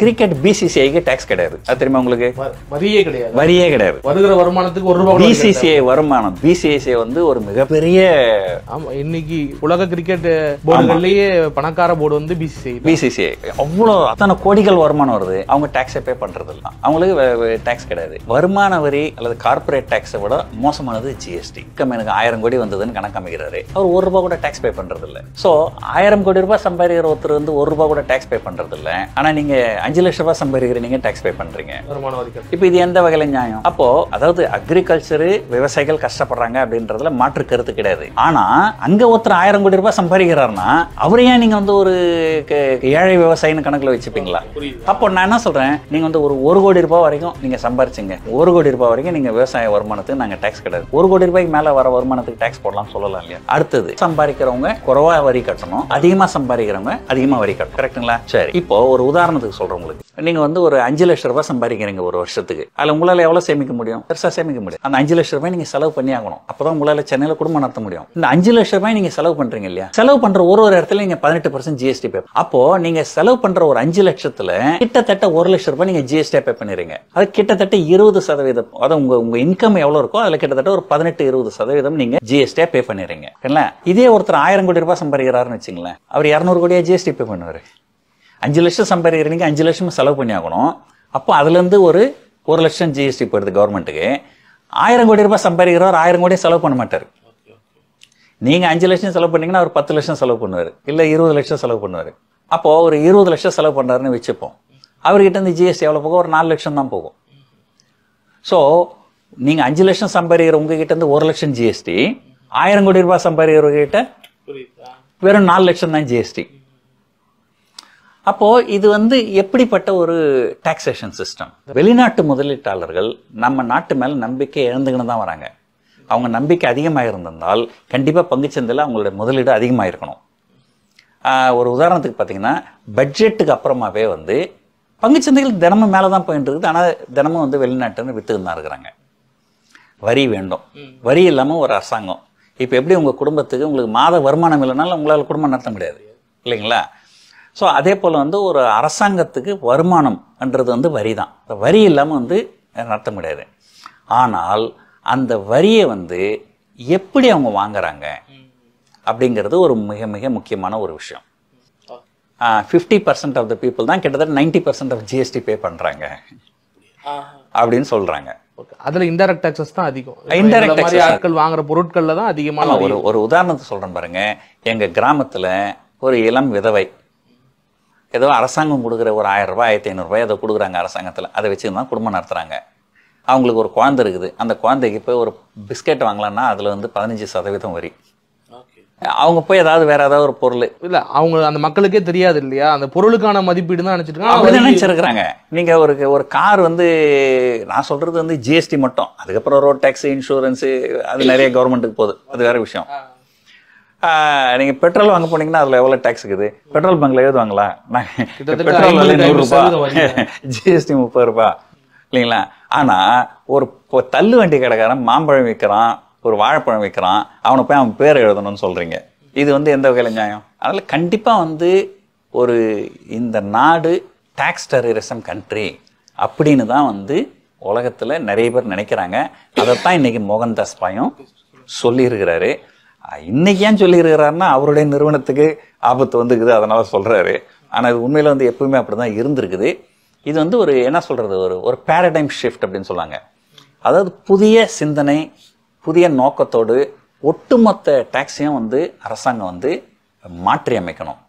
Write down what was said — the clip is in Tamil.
கிரிக்கெட் பிசிசிஐக்கு டாக்ஸ் கிடையாது. அது தெரியுமா உங்களுக்கு? வரியே கிடையாது. வரியே கிடையாது. வருகிற வருமானத்துக்கு ₹1 பிசிசிஐ வருமானம். பிசிசிஐ வந்து ஒரு மிகப்பெரிய இன்னைக்கு உலக கிரிக்கெட் போர்டுகள்லயே பணக்கார போர்டு வந்து பிசிசிஐ. அவ்வளவு அத்தனை கோடிகள் வருமானம் வருது. அவங்க டாக்ஸை பே பண்றது இல்லை. அவங்களுக்கு டாக்ஸ் கிடையாது. வருமான வரி அல்லது கார்பரேட் டாக்ஸை விட மோசமானது ஜிஎஸ்டி. எனக்கு 1000 கோடி வந்ததுன்னு கணக்கு அமைக்கிறாரு. அவர் ₹1 கூட டாக்ஸ் பே பண்றது இல்லை. சோ 1000 கோடி ரூபாய் சம்பாதிக்கிற ஒருத்தர் வந்து ₹1 கூட டாக்ஸ் பே பண்றது இல்லை. ஆனா நீங்க 5 லட்சம் ரூபாய் சம்பாதிக்கிறீங்க, டாக்ஸ் பே பண்றீங்க. இப்ப இது எந்த வகையில நியாயம்? அப்போ அதாவது அக்ரிகல்ச்சர் விவசாயிகள் கஷ்டப்படுறாங்க அப்படின்றதுல மாற்று கருத்து கிடையாது. ஆனா அங்க ஒருத்தர் 1000 கோடி ரூபாய் சம்பாதிக்கிறாருன்னா அவரையே நீங்க வந்து ஒரு ஏழை விவசாயின்னு கணக்குல வச்சுப்பீங்களா? அப்போ நான் என்ன சொல்றேன், நீங்க வந்து ஒரு ₹1 கோடி வரைக்கும் நீங்க சம்பாரிச்சிங்க. ₹1 கோடி வரைக்கும் நீங்க விவசாய வருமானத்துக்கு நாங்க டாக்ஸ் கிடையாது. ₹1 கோடி மேல வர வருமானத்துக்கு டாக்ஸ் போடலாம் சொல்லலாம் இல்லையா? அடுத்தது சம்பாதிக்கிறவங்க குறைவா வரி கட்டணும், அதிகமா சம்பாதிக்கிறவங்க அதிகமா வரி கட்டணும். கரெக்டுங்களா? சரி, இப்போ ஒரு உதாரணத்துக்கு சொல்றேன். உங்களுக்கு நீங்க வந்து ஒரு 5 லட்சம் ரூபாய் சம்பாதிக்கிறீங்க ஒரு வருஷத்துக்கு. அதுல உங்களால எவ்வளவு சேமிக்க முடியும்? பெருசா சேமிக்க முடியும். அந்த 5 லட்சம் ரூபாய் நீங்க செலவு பண்ணி ஆகணும். அப்பதான் உங்களால சென்னையில குடும்பம் நடத்த முடியும். இந்த 5 லட்சம் ரூபாய் நீங்க செலவு பண்றீங்க இல்லையா? செலவு பண்ற ஒரு இடத்துல நீங்க 18% ஜிஎஸ்டி பே. அப்போ நீங்க செலவு பண்ற ஒரு 5 லட்சத்துல கிட்டத்தட்ட 1 லட்சம் ரூபாய் நீங்க ஜிஎஸ்டி பே பண்ணிடுறீங்க. அது கிட்டத்தட்ட 20%. அதாவது உங்க இன்கம் எவ்வளவு இருக்கோ அதுல கிட்டத்தட்ட ஒரு 18-20% நீங்க ஜிஎஸ்டி பே பண்ணிடுறீங்க. இதே ஒருத்தர் 1000 கோடி ரூபாய் சம்பாதிக்கிறாருன்னு வச்சுங்களேன், அவர் 200 கோடியா ஜிஎஸ்டி பே பண்ணுவாரு. 5 லட்சம் சம்பாதிக்கிறீங்க, 5 லட்சம் செலவு பண்ணி ஆகணும். அப்போ அதுல இருந்து ஒரு 1 லட்சம் ஜிஎஸ்டி போயிடுது கவர்மெண்ட்டுக்கு. 1000 கோடி ரூபாய் சம்பாதிக்கிறவர் 1000 கோடியை செலவு பண்ண மாட்டாரு. நீங்க 5 லட்சம் செலவு பண்ணீங்கன்னா அவர் 10 லட்சம் செலவு பண்ணுவாரு, இல்ல 20 லட்சம் செலவு பண்ணுவாரு. அப்போ ஒரு 20 லட்சம் செலவு பண்றாருன்னு வச்சுப்போம். அவர்கிட்ட இருந்து ஜிஎஸ்டி எவ்வளவு போகும்? ஒரு 4 லட்சம் தான் போகும். சோ நீங்க 5 லட்சம் சம்பாதிக்கிற உங்ககிட்ட இருந்து 1 லட்சம் ஜிஎஸ்டி, 1000 கோடி ரூபாய் சம்பாதிக்கிறவர்கிட்ட வெறும் 4 லட்சம் தான் ஜிஎஸ்டி. அப்போ இது வந்து எப்படிப்பட்ட ஒரு டாக்ஸேஷன் சிஸ்டம்? வெளிநாட்டு முதலீட்டாளர்கள் நம்ம நாட்டு மேல நம்பிக்கை இழந்துக்கின்னு தான் வராங்க. அவங்க நம்பிக்கை அதிகமாக இருந்திருந்தால் கண்டிப்பா பங்குச்சந்தையில் அவங்களுடைய முதலீடு அதிகமாக இருக்கணும். ஒரு உதாரணத்துக்கு பார்த்தீங்கன்னா, பட்ஜெட்டுக்கு அப்புறமாவே வந்து பங்குச்சந்தைகள் தினமும் மேலதான் போயிட்டு இருக்குது. ஆனா தினமும் வந்து வெளிநாட்டுன்னு வித்துக்கிட்டு தான் இருக்கிறாங்க. வரி வேண்டும். வரி இல்லாம ஒரு அரசாங்கம். இப்ப எப்படி உங்க குடும்பத்துக்கு உங்களுக்கு மாத வருமானம் இல்லைனாலும் உங்களால குடும்பம் நடத்த முடியாது இல்லைங்களா? ஸோ அதே போல் வந்து ஒரு அரசாங்கத்துக்கு வருமானம்ன்றது வந்து வரி தான். வரி இல்லாமல் வந்து நடத்த முடியாது. ஆனால் அந்த வரியை வந்து எப்படி அவங்க வாங்குறாங்க அப்படிங்கிறது ஒரு மிக மிக முக்கியமான ஒரு விஷயம். 50% ஆஃப் த பீப்புள் தான் கிட்டத்தட்ட 90% ஆஃப் ஜிஎஸ்டி பே பண்ணுறாங்க அப்படின்னு சொல்றாங்க. அதுல இன்டைரக்ட் டாக்ஸஸ் தான் அதிகம். இன்டைரக்ட் டாக்ஸ் ஆட்கள் வாங்குற பொருட்கள்ல தான் அதிகமான. ஒரு உதாரணத்தை சொல்றேன் பாருங்க. எங்க கிராமத்துல ஒரு இளம் விதவை ஏதோ அரசாங்கம் கொடுக்குற ஒரு 1000 ரூபாய் 1500 ரூபாய் அதை கொடுக்குறாங்க அரசாங்கத்தில். அதை வச்சு தான் குடும்பம் நடத்துகிறாங்க. அவங்களுக்கு ஒரு குழந்தை இருக்குது. அந்த குழந்தைக்கு போய் ஒரு பிஸ்கெட் வாங்கலாம்னா அதில் வந்து 15% வரி. அவங்க போய் ஏதாவது வேற ஏதாவது ஒரு பொருள் இல்லை, அவங்க அந்த மக்களுக்கே தெரியாது இல்லையா? அந்த பொருளுக்கான மதிப்பீடு தான் நினைச்சிருக்கிறாங்க. நீங்கள் ஒரு கார் வந்து, நான் சொல்றது வந்து ஜிஎஸ்டி மட்டும், அதுக்கப்புறம் ரோட் டேக்ஸ், இன்சூரன்ஸு, அது நிறைய கவர்மெண்ட்டுக்கு போகுது, அது வேற விஷயம். நீங்க பெட்ரோல் வாங்க போனீங்கன்னா அதுல எவ்வளவு டாக்ஸ் இருக்குது? பெட்ரோல் பங்க்ல எழுதுவாங்களா? பெட்ரோல் விலை ₹100, ஜிஎஸ்டி ₹30 இல்லைங்களா? ஆனா ஒரு தள்ளு வண்டி கடைக்காரன் மாம்பழம் விற்கிறான், ஒரு வாழைப்பழம் விற்கிறான், அவனை போய் அவன் பேர் எழுதணும்னு சொல்றீங்க. இது வந்து எந்த வகையில நியாயம்? அதனால கண்டிப்பா வந்து ஒரு இந்த நாடு டாக்ஸ் டெரரிசம் கண்ட்ரி அப்படின்னு தான் வந்து உலகத்துல நிறைய பேர் நினைக்கிறாங்க. அதைத்தான் இன்னைக்கு மோகன்தாஸ் பாயும் சொல்லி இருக்கிறாரு. இன்னைக்கு ஏன் சொல்லி இருக்கிறாருன்னா அவருடைய நிறுவனத்துக்கு ஆபத்து வந்துக்குது, அதனால சொல்றாரு. ஆனா இது உண்மையில வந்து எப்பவுமே அப்படிதான் இருந்திருக்குது. இது வந்து ஒரு என்ன சொல்றது, ஒரு பேரடைம் ஷிஃப்ட் அப்படின்னு சொல்லுவாங்க. அதாவது புதிய சிந்தனை, புதிய நோக்கத்தோடு ஒட்டுமொத்த டாக்ஸையும் வந்து அரசாங்கம் வந்து மாற்றி அமைக்கணும்.